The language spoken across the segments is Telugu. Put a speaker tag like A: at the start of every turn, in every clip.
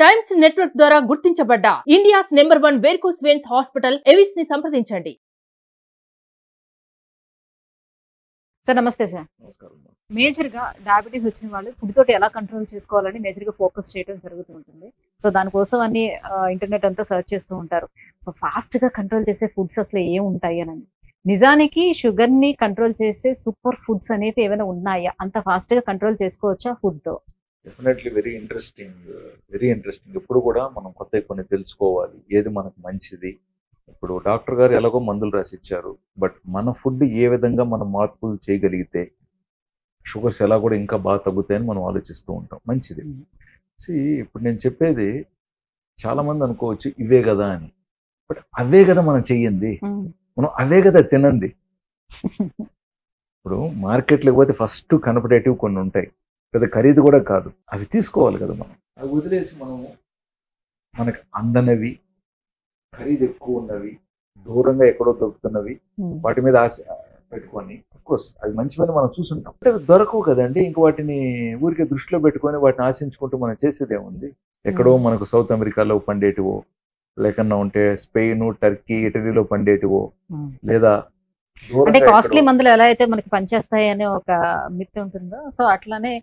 A: టైమ్స్ నెట్వర్క్ ద్వారా గుర్తించబడ్డ India's number 1 varicose veins hospital Avis ని సంప్రదించండి.
B: సార్ నమస్తే సార్. మేజర్ గా డయాబెటీస్ వచ్చిన వాళ్ళు ఫుడ్ తోటి ఎలా కంట్రోల్ చేసుకోవాలని మేజర్ గా ఫోకస్ చేయడం జరుగుతూ ఉంటుంది. సో దానికోసం అన్ని ఇంటర్నెట్ అంతా సర్చ్ చేస్తూ ఉంటారు. సో ఫాస్ట్ గా కంట్రోల్ చేసే ఫుడ్స్ అసలు ఏం ఉంటాయి అని. నిజానికి షుగర్ ని కంట్రోల్ చేసే సూపర్ ఫుడ్స్ అనేవి ఏమైనా ఉన్నాయా? అంత ఫాస్ట్ గా కంట్రోల్ చేసుకోవచ్చా ఫుడ్ తో?
C: Definitely very interesting. ఎప్పుడు కూడా మనం కొత్త కొన్ని తెలుసుకోవాలి, ఏది మనకు మంచిది. ఇప్పుడు డాక్టర్ గారు ఎలాగో మందులు రాసి ఇచ్చారు, బట్ మన ఫుడ్ ఏ విధంగా మనం మార్పులు చేయగలిగితే షుగర్స్ ఎలా కూడా ఇంకా బాగా తగ్గుతాయని మనం ఆలోచిస్తూ ఉంటాం. మంచిది. ఇప్పుడు నేను చెప్పేది చాలా మంది అనుకోవచ్చు ఇవే కదా అని, బట్ అవే కదా మనం చెయ్యింది, మనం అవే కదా తినంది. ఇప్పుడు మార్కెట్లోకి పోతే ఫస్ట్ కనపడేటివి కొన్ని ఉంటాయి, పెద్ద ఖరీదు కూడా కాదు, అవి తీసుకోవాలి కదా మనం. అవి వదిలేసి మనము మనకు అందనవి, ఖరీదు ఎక్కువ ఉన్నవి, దూరంగా ఎక్కడో దొరుకుతున్నవి వాటి మీద ఆశ పెట్టుకొని, అఫ్కోర్స్ అవి మంచివని మనం చూసుంటాం, అంటే దొరకవు కదండి. ఇంక వాటిని ఊరికే దృష్టిలో పెట్టుకొని వాటిని ఆశించుకుంటూ మనం చేసేది ఏముంది. ఎక్కడో మనకు సౌత్ అమెరికాలో పండేటివో, లేకన్నా ఉంటే స్పెయిన్, టర్కీ, ఇటలీలో పండేటివో, లేదా
B: అంటే కాస్ట్లీ మందులు ఎలా అయితే మనకి పనిచేస్తాయి అనే ఒక మిత్ ఉంటుందో, సో అట్లానే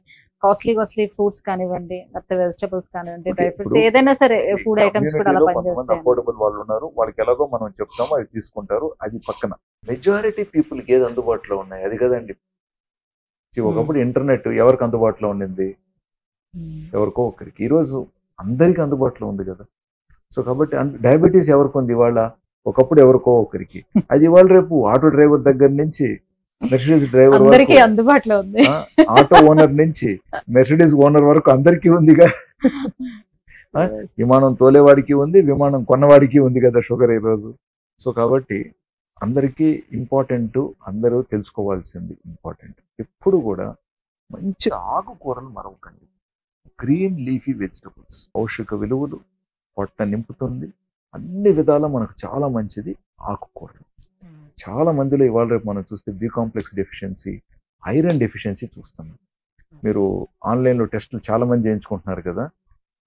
B: కాస్ట్లీ ఫ్రూట్స్ కానివ్వండి, లేకపోతే వెజిటబుల్స్ కానివ్వండి, డ్రై ఫ్రూట్స్, ఏదైనా సరే ఫుడ్ ఐటమ్స్ కూడా అలా పనిచేస్తాయి.
C: అఫోర్డబుల్ వాళ్ళు ఉన్నారు, వాళ్ళకి ఎలాగో మనం చెప్తామో అది తీసుకుంటారు. అది పక్కన మెజారిటీ పీపుల్కి ఏది అందుబాటులో ఉన్నాయి అది కదండి. ఒకప్పుడు ఇంటర్నెట్ ఎవరికి అందుబాటులో ఉండింది? ఎవరికో ఒకరికి. ఈరోజు అందరికీ అందుబాటులో ఉంది కదా. సో కాబట్టి డయాబెటీస్ ఎవరికి ఉంది ఇవాళ? ఒకప్పుడు ఎవరికో ఒకరికి. అది ఇవాళ రేపు ఆటో డ్రైవర్ దగ్గర నుంచి మెర్సిడీస్ డ్రైవర్ వరకు,
B: అందుబాటులో ఉంది.
C: ఆటో ఓనర్ నుంచి మెర్సిడీస్ ఓనర్ వరకు అందరికీ ఉందిగా. విమానం తోలేవాడికి ఉంది, విమానం కొన్నవాడికి ఉంది కదా షుగర్ ఈరోజు. సో కాబట్టి అందరికీ ఇంపార్టెంట్, అందరూ తెలుసుకోవాల్సింది ఇంపార్టెంట్. ఎప్పుడు కూడా మంచి ఆకుకూరలు మరవకండి. గ్రీన్ లీఫీ వెజిటబుల్స్ పౌష్టిక విలువలు, పొట్ట నింపుతుంది, అన్ని విధాలా మనకు చాలా మంచిది ఆకుకూరలు. చాలా మందిలో ఇవాళ రేపు మనం చూస్తే B complex deficiency, iron deficiency చూస్తున్నాం. మీరు ఆన్లైన్లో టెస్టులు చాలా మంది చేయించుకుంటున్నారు కదా,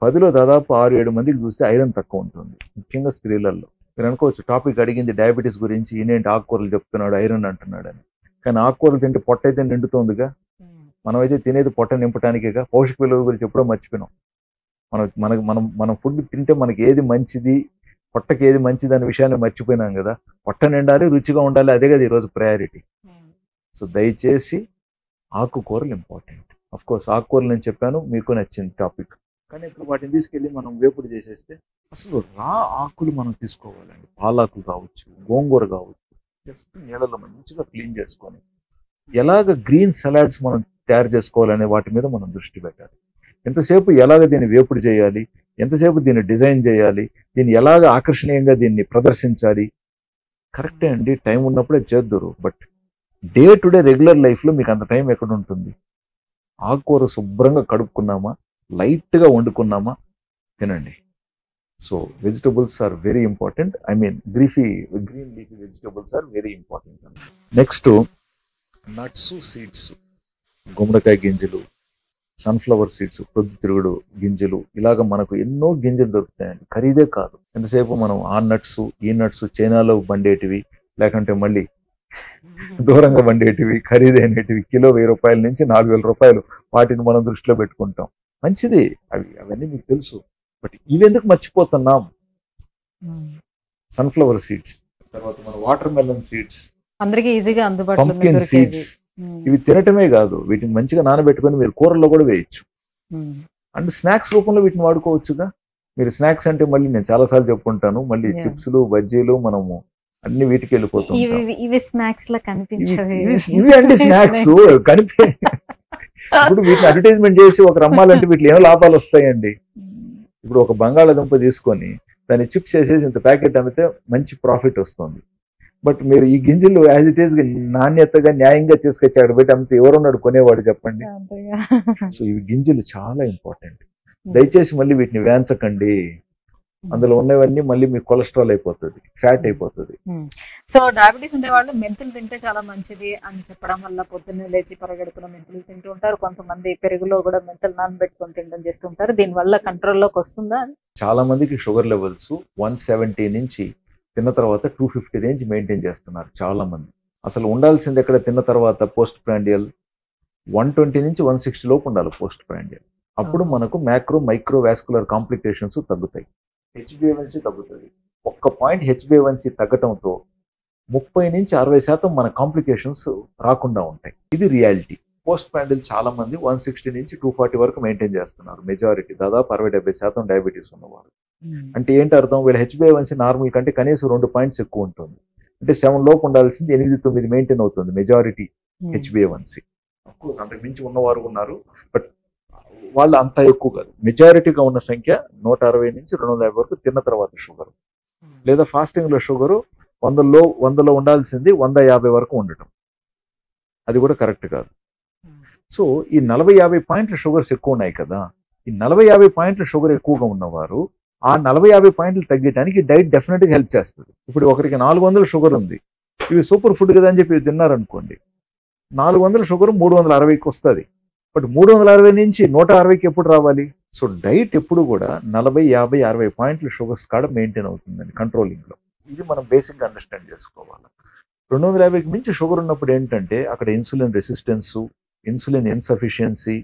C: 10లో దాదాపు 6-7 మందికి చూస్తే ఐరన్ తక్కువ ఉంటుంది, ముఖ్యంగా స్త్రీలలో. మీరు అనుకోవచ్చు టాపిక్ అడిగింది డయాబెటీస్ గురించి, ఈయనేంటి ఆకుకూరలు చెప్తున్నాడు ఐరన్ అంటున్నాడు అని. కానీ ఆకుకూరలు తింటే పొట్ట అయితే నిండుతోందిగా. మనమైతే తినేది పొట్ట నింపడానికేగా. పౌష్టిక విలువల గురించి ఎప్పుడో మర్చిపోయినాం. మనం ఫుడ్ తింటే మనకి ఏది మంచిది, పొట్టకి ఏది మంచిది అనే విషయాన్ని మర్చిపోయినాం కదా. పొట్ట నిండాలి, రుచిగా ఉండాలి, అదే కదా ఈరోజు ప్రయారిటీ. సో దయచేసి ఆకుకూరలు ఇంపార్టెంట్. అఫ్ కోర్స్ ఆకుకూరలు నేను చెప్పాను, మీకు నచ్చింది టాపిక్. కానీ ఇప్పుడు వాటిని తీసుకెళ్ళి మనం వేపుడు చేసేస్తే అసలు రా ఆకులు మనం తీసుకోవాలండి. పాలాకులు కావచ్చు, గోంగూర కావచ్చు, జస్ట్ నీళ్ళలో మంచిగా క్లీన్ చేసుకొని ఎలాగ గ్రీన్ సలాడ్స్ మనం తయారు చేసుకోవాలనే వాటి మీద మనం దృష్టి పెట్టాలి. ఎంతసేపు ఎలాగ దీన్ని వేపుడు చేయాలి, ఎంతసేపు దీన్ని డిజైన్ చేయాలి, దీన్ని ఎలాగ ఆకర్షణీయంగా దీన్ని ప్రదర్శించాలి. కరెక్టే అండి, టైం ఉన్నప్పుడే చేద్దరు, but day to day regular లైఫ్లో మీకు అంత టైం ఎక్కడ ఉంటుంది? ఆకుకూర శుభ్రంగా కడుక్కున్నామా, లైట్గా వండుకున్నామా, తినండి. So vegetables are very important. Green leafy vegetables are very important. Next nuts, seeds, గుమ్మడికాయ గింజలు, సన్ఫ్లవర్ సీడ్స్, ప్రొద్దుతిరుగుడు గింజలు, ఇలాగ మనకు ఎన్నో గింజలు దొరుకుతాయండి. ఖరీదే కాదు. ఎంతసేపు మనం ఆ నట్స్ ఈ నట్స్ చైనాలో బండేటివి, లేకుంటే మళ్ళీ దూరంగా బండేటివి, ఖరీదైనటివి, కిలో 1000 రూపాయల నుంచి 4000 రూపాయలు, వాటిని మనం దృష్టిలో పెట్టుకుంటాం. మంచిది, అవన్నీ మీకు తెలుసు, బట్ ఇవెందుకు మర్చిపోతున్నాం? సన్ఫ్లవర్ సీడ్స్, తర్వాత మన వాటర్ మెలన్ సీడ్స్,
B: అందరికీ ఈజీగా అందుబాటులో
C: పంప్కిన్ సీడ్స్, ఇవి తినటమే కాదు, వీటిని మంచిగా నానబెట్టుకొని మీరు కూరల్లో కూడా వేయచ్చు. అండ్ స్నాక్స్ రూపంలో వీటిని వాడుకోవచ్చుగా. మీరు స్నాక్స్ అంటే మళ్ళీ నేను చాలాసార్లు చెప్పుకుంటాను, మళ్ళీ చిప్స్లు, బజ్జీలు, మనము అన్ని వీటికి వెళ్ళిపోతాం.
B: ఇవి స్నాక్స్ లా కనిపించవి,
C: ఇవి అండి స్నాక్స్ కనిపి. ఇప్పుడు వీటిని అడ్వర్టైజ్మెంట్ చేసి ఒక రమ్మాలంటే వీటిలో ఏమో లాభాలు వస్తాయండి. ఇప్పుడు ఒక బంగాళాదుంప తీసుకొని దాన్ని చిప్స్ చేసేసి ఇంత ప్యాకెట్ అమ్మితే మంచి ప్రాఫిట్ వస్తుంది. బట్ మీరు ఈ గింజలు యాజ్ ఇట్ ఈస్ నాణ్యతగా న్యాయంగా తీసుకొచ్చాడు బయట అమ్మితే ఎవరున్నాడు కొనేవాడు చెప్పండి. సో ఇవి గింజలు చాలా ఇంపార్టెంట్. దయచేసి మళ్ళీ వీటిని వేంచకండి. అందులో ఉన్నవన్నీ మళ్ళీ మీకు కొలెస్ట్రాల్ అయిపోతుంది, ఫ్యాట్ అయిపోతుంది.
B: సో డయాబెటీస్ ఉండే వాళ్ళు మెంతులు తింటే చాలా మంచిది అని చెప్పడం వల్ల పొద్దున్నే లేచి పరగడుపున మెంతులు తింటూ ఉంటారు. కొంతమంది పెరుగులో కూడా మెంతులు నానబెట్టుకొని తినడం చేస్తుంటారు. దీనివల్ల కంట్రోల్లోకి వస్తుందా?
C: చాలా మందికి షుగర్ లెవెల్స్ 170 నుంచి తిన్న తర్వాత 250 రేంజ్ మెయింటైన్ చేస్తున్నారు చాలా మంది. అసలు ఉండాల్సింది ఎక్కడ తిన్న తర్వాత పోస్ట్ ప్రాండియల్ 120 నుంచి 160 లోపు ఉండాలి పోస్ట్ ప్రాండియల్. అప్పుడు మనకు మ్యాక్రో మైక్రో వాస్కులర్ కాంప్లికేషన్స్ తగ్గుతాయి, హెచ్బిఏవన్సీ తగ్గుతుంది. ఒక్క పాయింట్ హెచ్బిఏవన్సీ తగ్గటంతో 30 నుంచి 60% మన కాంప్లికేషన్స్ రాకుండా ఉంటాయి. ఇది రియాలిటీ. పోస్ట్ ప్రాండియల్ చాలా మంది 160 నుంచి 240 వరకు మెయింటైన్ చేస్తున్నారు. మెజారిటీ దాదాపు 60-70% డయాబెటీస్ ఉన్నవారు. అంటే ఏంటి అర్థం? వీళ్ళ హెచ్బిఏవన్సీ నార్మల్ కంటే కనీసం 2 పాయింట్స్ ఎక్కువ ఉంటుంది. అంటే 7 లోపు ఉండాల్సింది 8-9 మెయింటైన్ అవుతుంది మెజారిటీ హెచ్బిఏవన్సీ. అఫ్కోర్స్ అంతకు మించి ఉన్నవారు ఉన్నారు, బట్ వాళ్ళు అంత ఎక్కువ కాదు. మెజారిటీగా ఉన్న సంఖ్య 160 నుంచి 250 వరకు తిన్న తర్వాత షుగర్, లేదా ఫాస్టింగ్లో షుగరు 100లో ఉండాల్సింది 150 వరకు ఉండటం, అది కూడా కరెక్ట్ కాదు. సో ఈ 40-50 పాయింట్ల షుగర్స్ ఎక్కువ ఉన్నాయి కదా, ఈ 40-50 పాయింట్ల షుగర్ ఎక్కువగా ఉన్నవారు ఆ 40-50 పాయింట్లు తగ్గడానికి డైట్ డెఫినెట్గా హెల్ప్ చేస్తుంది. ఇప్పుడు ఒకరికి 400 షుగర్ ఉంది, ఇవి సూపర్ ఫుడ్ కదా అని చెప్పి తిన్నారనుకోండి, 400 షుగర్ 360కి వస్తుంది. బట్ 360 నుంచి 160కి ఎప్పుడు రావాలి? సో డైట్ ఎప్పుడు కూడా 40-50-60 పాయింట్ల షుగర్స్ కాడ మెయింటైన్ అవుతుందండి కంట్రోలింగ్లో. ఇది మనం బేసిక్గా అండర్స్టాండ్ చేసుకోవాలి. 250కి మించి షుగర్ ఉన్నప్పుడు ఏంటంటే అక్కడ ఇన్సులిన్ రెసిస్టెన్స్, ఇన్సులిన్ ఇన్సఫిషియన్సీ,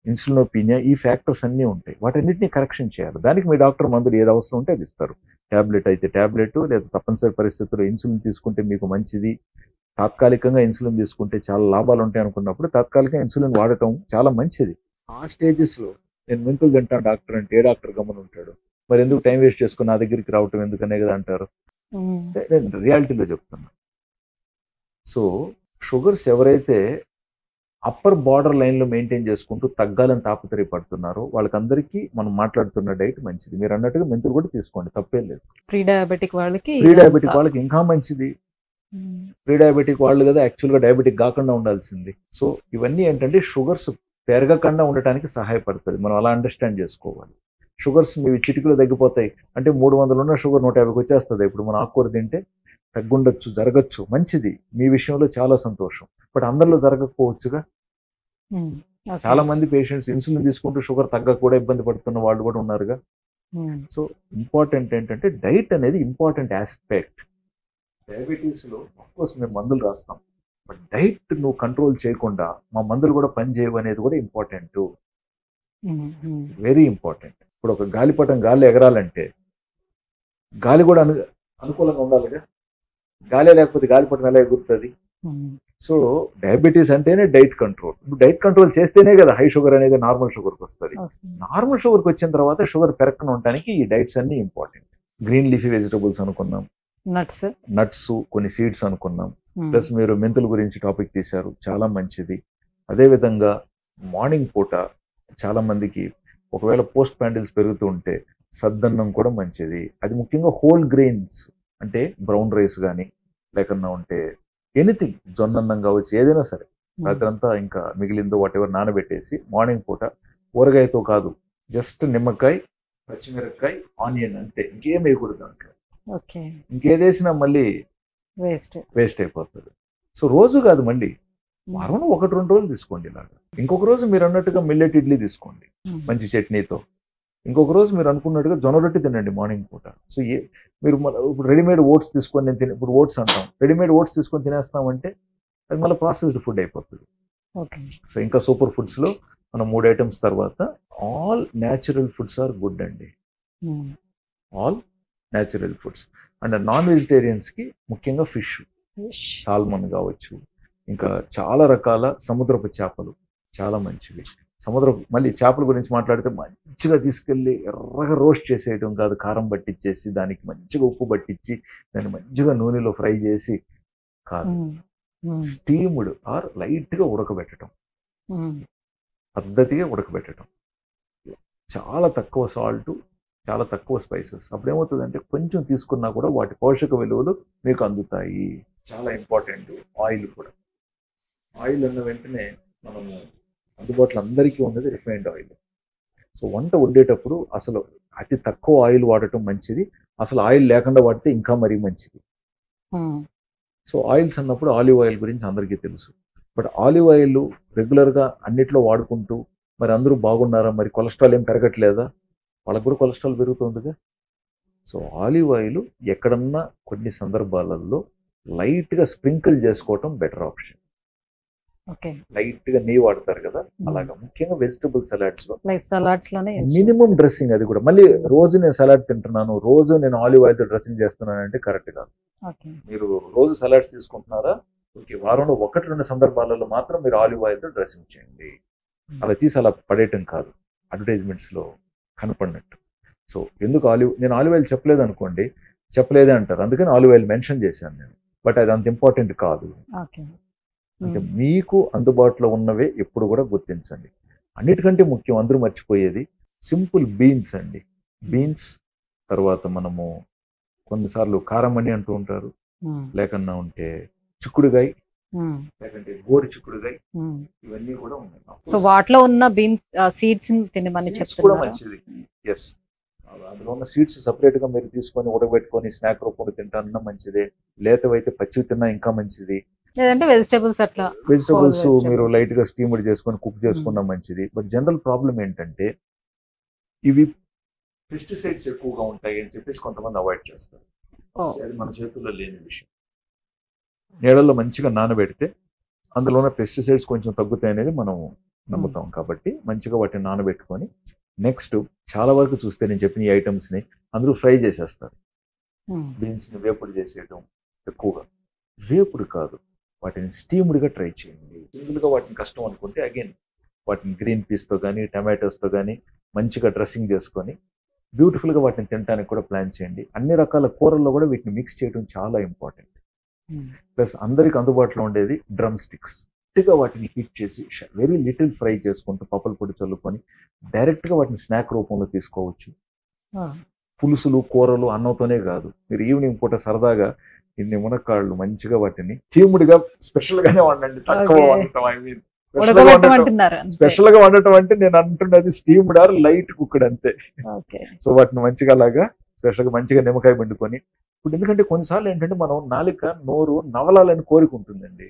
C: ఇన్సులినోపీనియా, ఈ ఫ్యాక్టర్స్ అన్నీ ఉంటాయి. వాటన్నిటిని కరెక్షన్ చేయాలి. దానికి మీ డాక్టర్ మందులు ఏది అవసరం ఉంటే అది ఇస్తారు. ట్యాబ్లెట్ అయితే ట్యాబ్లెట్, లేదా తప్పనిసరి పరిస్థితుల్లో ఇన్సులిన్ తీసుకుంటే మీకు మంచిది, తాత్కాలికంగా ఇన్సులిన్ తీసుకుంటే చాలా లాభాలు ఉంటాయి అనుకున్నప్పుడు తాత్కాలికంగా ఇన్సులిన్ వాడటం చాలా మంచిది. ఆ స్టేజెస్లో నేను మెంతులు తింటాను డాక్టర్ అంటే ఏ డాక్టర్ గమని ఉంటాడు? మరి ఎందుకు టైం వేస్ట్ చేసుకుని నా దగ్గరికి రావటం ఎందుకనే కదా అంటారు. నేను రియాలిటీలో చెప్తున్నా. సో షుగర్స్ ఎవరైతే అప్పర్ బార్డర్ లైన్లో మెయింటైన్ చేసుకుంటూ తగ్గాలని తాపత్రయపడుతున్నారో వాళ్ళకందరికీ మనం మాట్లాడుతున్న డైట్ మంచిది. మీరు అన్నట్టుగా మెంతులు కూడా తీసుకోండి, తప్పేం లేదు.
B: ప్రీ డయాబెటిక్
C: వాళ్ళకి ఇంకా మంచిది. ప్రీ డయాబెటిక్ వాళ్ళు కదా యాక్చువల్గా డయాబెటిక్ కాకుండా ఉండాల్సింది. సో ఇవన్నీ ఏంటంటే షుగర్స్ పెరగకుండా ఉండటానికి సహాయపడుతుంది. మనం అలా అండర్స్టాండ్ చేసుకోవాలి. షుగర్స్ మీవి చిటికలు తగ్గిపోతాయి అంటే 300 ఉన్న షుగర్ 150కి వచ్చేస్తుంది. ఇప్పుడు మనం ఆకుకూర తింటే తగ్గుండొచ్చు, జరగచ్చు, మంచిది. మీ విషయంలో చాలా సంతోషం. బట్ అందరిలో జరగకపోవచ్చుగా. చాలా మంది పేషెంట్స్ ఇన్సులిన్ తీసుకుంటూ షుగర్ తగ్గక కూడా ఇబ్బంది పడుతున్న వాళ్ళు కూడా ఉన్నారుగా. సో ఇంపార్టెంట్ ఏంటంటే డైట్ అనేది ఇంపార్టెంట్ ఆస్పెక్ట్. డయాబెటీస్లో అఫ్కోర్స్ మేము మందులు రాస్తాం, బట్ డైట్ నువ్వు కంట్రోల్ చేయకుండా మా మందులు కూడా పనిచేయవు అనేది కూడా ఇంపార్టెంట్, వెరీ ఇంపార్టెంట్. ఇప్పుడు ఒక గాలిపటం గాలి ఎగరాలంటే గాలి కూడా అనుకూలంగా ఉండాలిగా. గాలి లేకపోతే గాలిపటం ఎలా ఎగురుతుంది? సో డయాబెటీస్ అంటేనే డైట్ కంట్రోల్. ఇప్పుడు డైట్ కంట్రోల్ చేస్తేనే కదా హై షుగర్ అనేది నార్మల్ షుగర్కి వస్తుంది. నార్మల్ షుగర్కి వచ్చిన తర్వాత షుగర్ పెరగకుండా ఉండడానికి ఈ డైట్స్ అన్ని ఇంపార్టెంట్. గ్రీన్ లీఫీ వెజిటబుల్స్ అనుకున్నాం, నట్స్, కొన్ని సీడ్స్ అనుకున్నాం, ప్లస్ మీరు మెంతుల గురించి టాపిక్ తీశారు, చాలా మంచిది. అదేవిధంగా మార్నింగ్ పూట చాలా మందికి ఒకవేళ పోస్ట్ ప్యాండిల్స్ పెరుగుతూ ఉంటే సద్దన్నం కూడా మంచిది. అది ముఖ్యంగా హోల్ గ్రెయిన్స్ అంటే బ్రౌన్ రైస్ కానీ లేకన్నా ఉంటే ఎనీథింగ్, జొన్నన్నం కావచ్చు, ఏదైనా సరే రాత్రంతా ఇంకా మిగిలిందో వాట్ ఎవర్ నానబెట్టేసి మార్నింగ్ పూట ఊరగాయతో కాదు, జస్ట్ నిమ్మకాయ, పచ్చిమిరపకాయ, ఆనియన్ అంతే, ఇంకేం వేయకూడదు అంటే. ఇంకేదేసినా మళ్ళీ వేస్ట్ అయిపోతుంది. సో రోజు కాదు, మళ్ళీ వారంలో 1-2 రోజులు తీసుకోండి ఇలాగా. ఇంకొక రోజు మీరు అన్నట్టుగా మిల్లెట్ ఇడ్లీ తీసుకోండి మంచి చట్నీతో. ఇంకొక రోజు మీరు అనుకున్నట్టుగా జొన్న రొట్టె తినండి మార్నింగ్ పూట. సో మీరు ఇప్పుడు రెడీమేడ్ ఓట్స్ తీసుకొని నేను ఇప్పుడు ఓట్స్ అంటాం, రెడీమేడ్ ఓట్స్ తీసుకొని తినేస్తామంటే అది మళ్ళీ ప్రాసెస్డ్ ఫుడ్ అయిపోతుంది. సో ఇంకా సూపర్ ఫుడ్స్లో మనం 3 ఐటమ్స్ తర్వాత all natural foods are good అండి. All natural foods. And non వెజిటేరియన్స్కి ముఖ్యంగా ఫిష్, సాల్మన్ కావచ్చు, ఇంకా చాలా రకాల సముద్రపు చేపలు చాలా మంచివి. మళ్ళీ చేపల గురించి మాట్లాడితే మంచిగా తీసుకెళ్ళి ఎర్రగా రోస్ట్ చేసేయటం కాదు, కారం పట్టించేసి దానికి మంచిగా ఉప్పు పట్టించి దాన్ని మంచిగా నూనెలో ఫ్రై చేసి కాదు, స్టీమ్డ్ ఆర్ లైట్గా ఉడకబెట్టడం, పద్ధతిగా ఉడకబెట్టడం, చాలా తక్కువ సాల్ట్, చాలా తక్కువ స్పైసెస్. అప్పుడేమవుతుందంటే కొంచెం తీసుకున్నా కూడా వాటి పోషక విలువలు మీకు అందుతాయి. చాలా ఇంపార్టెంట్. ఆయిల్ కూడా, ఆయిల్ అన్న వెంటనే మనము అందుబాటులో అందరికీ ఉన్నది రిఫైన్డ్ ఆయిల్. సో వంట వండేటప్పుడు అసలు అతి తక్కువ ఆయిల్ వాడటం మంచిది. అసలు ఆయిల్ లేకుండా వాడితే ఇంకా మరీ మంచిది. సో ఆయిల్స్ అన్నప్పుడు ఆలివ్ ఆయిల్ గురించి అందరికీ తెలుసు. బట్ ఆలివ్ ఆయిల్ రెగ్యులర్గా అన్నిట్లో వాడుకుంటూ మరి అందరూ బాగున్నారా, మరి కొలెస్ట్రాల్ ఏం పెరగట్లేదా? వాళ్ళకు కూడా కొలెస్ట్రాల్ పెరుగుతుందిగా. సో ఆలివ్ ఆయిల్ ఎక్కడన్నా కొన్ని సందర్భాలలో లైట్గా స్ప్రింకిల్ చేసుకోవటం బెటర్ ఆప్షన్. లైట్గా నెయ్యి వాడతారు కదా, అలాగా ముఖ్యంగా వెజిటబుల్ సలాడ్స్ లో మినిమం డ్రెస్సింగ్. అది కూడా మళ్ళీ రోజు నేను సలాడ్ తింటున్నాను, రోజు నేను ఆలివ్ ఆయిల్ డ్రెస్సింగ్ చేస్తున్నాను అంటే కరెక్ట్ కాదు. మీరు రోజు సలాడ్స్ తీసుకుంటున్నారా, ఓకే, వారంలో 1-2 సందర్భాలలో మాత్రం మీరు ఆలివ్ ఆయిల్ డ్రెస్సింగ్ చేయండి. అలా తీసి అలా పడేయటం కాదు, అడ్వర్టైజ్మెంట్స్ లో కనపడినట్టు. సో ఎందుకు నేను ఆలివ్ ఆయిల్ చెప్పలేదు అనుకోండి, చెప్పలేదే అంటారు, అందుకని ఆలివ్ ఆయిల్ మెన్షన్ చేశాను నేను. బట్ అది అంత ఇంపార్టెంట్ కాదు. అంటే మీకు అందుబాటులో ఉన్నవే ఎప్పుడు కూడా గుర్తించండి. అన్నిటికంటే ముఖ్యం అందరూ మర్చిపోయేది సింపుల్ బీన్స్ అండి. బీన్స్ తర్వాత మనము కొన్నిసార్లు కారమణి అంటూ ఉంటారు, లేకన్నా ఉంటే చిక్కుడుగాయ, లేకంటే గోరు చిక్కుడుగాయ, ఇవన్నీ కూడా ఉన్నాయి.
B: సో వాటిలో ఉన్న బీన్ సీడ్స్ తినమని
C: కూడా మంచిది. ఎస్, అందులో ఉన్న సీడ్స్ సపరేట్ గా మీరు తీసుకొని ఉడకబెట్టుకొని స్నాక్ రూపంలో తింటానన్నా మంచిదే, లేతవైతే పచ్చివి తిన్నా ఇంకా మంచిది.
B: లేదంటే వెజిటబుల్స్
C: మీరు లైట్ గా స్టీమ్డ్ చేసుకొని కుక్ చేసుకున్నా మంచిది. బట్ జనరల్ ప్రాబ్లం ఏంటంటే ఇవి పెస్టిసైడ్స్ ఎక్కువగా ఉంటాయి అని చెప్పేసి కొంతమంది అవాయిడ్ చేస్తారు. అది మన చేతుల్లో లేని విషయం. నీళ్ళల్లో మంచిగా నానబెడితే అందులో ఉన్న పెస్టిసైడ్స్ కొంచెం తగ్గుతాయి అనేది మనం నమ్ముతాం. కాబట్టి మంచిగా వాటిని నానబెట్టుకొని నెక్స్ట్ చాలా వరకు చూస్తే నేను చెప్పిన ఈ ఐటమ్స్ ని అందరూ ఫ్రై చేసేస్తారు. బీన్స్ ని వేపుడు చేసేయటం ఎక్కువగా. వేపుడు కాదు, వాటిని స్టీమ్డ్గా ట్రై చేయండి. సింగిల్గా వాటిని కష్టం అనుకుంటే అగైన్ వాటిని గ్రీన్ పీస్తో కానీ టమాటోస్తో కానీ మంచిగా డ్రెస్సింగ్ చేసుకొని బ్యూటిఫుల్గా వాటిని తినడానికి కూడా ప్లాన్ చేయండి. అన్ని రకాల కూరల్లో కూడా వీటిని మిక్స్ చేయడం చాలా ఇంపార్టెంట్. ప్లస్ అందరికి అందుబాటులో ఉండేది డ్రమ్ స్టిక్స్. గట్టిగా వాటిని హీట్ చేసి వెరీ లిటిల్ ఫ్రై చేసుకుంటూ పప్పుల పొడి చల్లుకొని డైరెక్ట్గా వాటిని స్నాక్ రూపంలో తీసుకోవచ్చు. పులుసులు కూరలు అన్నంతోనే కాదు, మీరు ఈవినింగ్ పూట సరదాగా ఇన్ని మునక్కాళ్ళు మంచిగా వాటిని స్టీమ్డ్గా స్పెషల్ గానే వండండి. తక్కువ వండటం, ఐ మీన్ స్పెషల్ గా వండటం అంటే నేను అంటున్నది స్టీమ్డ్ ఆర్ లైట్ కుక్డ్ అంతే. సో వాటిని మంచిగా అలాగా స్పెషల్ గా మంచిగా నిమ్మకాయ పిండుకొని. ఇప్పుడు ఎందుకంటే కొన్నిసార్లు ఏంటంటే మనం నాలుక నోరు నవలాలని కోరుకుంటుందండి.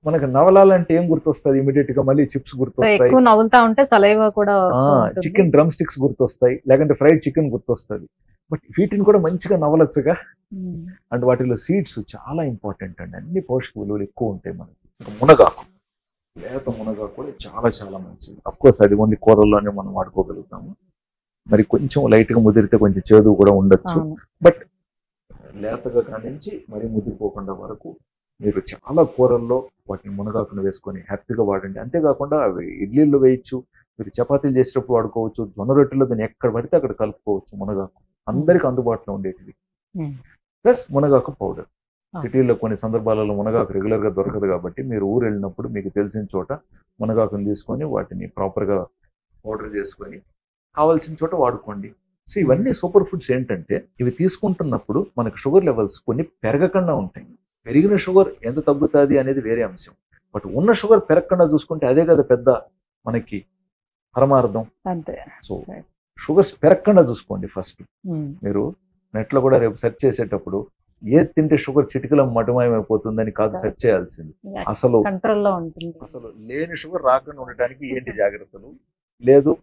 C: మనకు నవలాలంటే ఏం గుర్తొస్తుంది ఇమీడియట్ గా? మళ్ళీ చిప్స్ గుర్తొస్తాయి, చికెన్ డ్రమ్ స్టిక్స్ గుర్తొస్తాయి, లేకంటే ఫ్రైడ్ చికెన్ గుర్తొస్తుంది. బట్ వీటిని కూడా మంచిగా నవలొచ్చుగా. అండ్ వాటిలో సీడ్స్ చాలా ఇంపార్టెంట్ అండి, అన్ని పోషక విలువలు ఎక్కువ ఉంటాయి మనకి. మునగాకు, లేత మునగాకు కూడా చాలా చాలా మంచిది. అఫ్ కోర్స్ అది ఓన్లీ కూరల్లోనే మనం వాడుకోగలుగుతాము. మరి కొంచెం లైట్ గా ముదిరితే కొంచెం చేదు కూడా ఉండొచ్చు. బట్ లేతగా కానించి మరీ ముదిరిపోకుండా వరకు మీరు చాలా కూరల్లో వాటిని మునగాకును వేసుకొని హ్యాపీగా వాడండి. అంతేకాకుండా అవి ఇడ్లీల్లో వేయచ్చు, మీరు చపాతీలు చేసేటప్పుడు వాడుకోవచ్చు, జొన్న రొట్టెల్లో దాన్ని ఎక్కడ పడితే అక్కడ కలుపుకోవచ్చు. మునగాకు అందరికి అందుబాటులో ఉండేటివి. ప్లస్ మునగాకు పౌడర్. సిటీల్లో కొన్ని సందర్భాలలో మునగాకు రెగ్యులర్ గా దొరకదు కాబట్టి మీరు ఊరు వెళ్ళినప్పుడు మీకు తెలిసిన చోట మునగాకును తీసుకొని వాటిని ప్రాపర్ గా పౌడర్ చేసుకొని కావాల్సిన చోట వాడుకోండి. సో ఇవన్నీ సూపర్ ఫుడ్స్ ఏంటంటే ఇవి తీసుకుంటున్నప్పుడు మనకు షుగర్ లెవెల్స్ కొన్ని పెరగకుండా ఉంటాయి. పెరిగిన షుగర్ ఎంత తగ్గుతుంది అనేది వేరే అంశం. బట్ ఉన్న షుగర్ పెరగకుండా చూసుకుంటే అదే కదా పెద్ద మనకి పరమార్థం. సో షుగర్స్ పెరగకుండా చూసుకోండి ఫస్ట్. మీరు నెట్ లో కూడా రేపు సెర్చ్ చేసేటప్పుడు ఏది తింటే షుగర్ చిటికలో మటుమాయమైపోతుందని కాదు సెర్చ్ చేయాల్సింది. అసలు లేని షుగర్ రాకుండా ఉండటానికి ఏంటి జాగ్రత్తలు, లేదు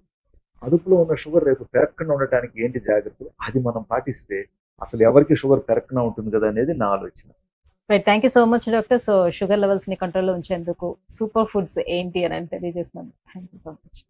C: అదుపులో ఉన్న షుగర్ రేపు పెరగకుండా ఉండటానికి ఏంటి జాగ్రత్తలు, అది మనం పాటిస్తే అసలు ఎవరికి షుగర్ పెరగకుండా ఉంటుంది కదా అనేది నా ఆలోచన.
B: Thank you so much doctor. So sugar levels ని కంట్రోల్లో ఉంచేందుకు సూపర్ ఫుడ్స్ ఏంటి అని తెలియజేస్తున్నాను. Thank you so much.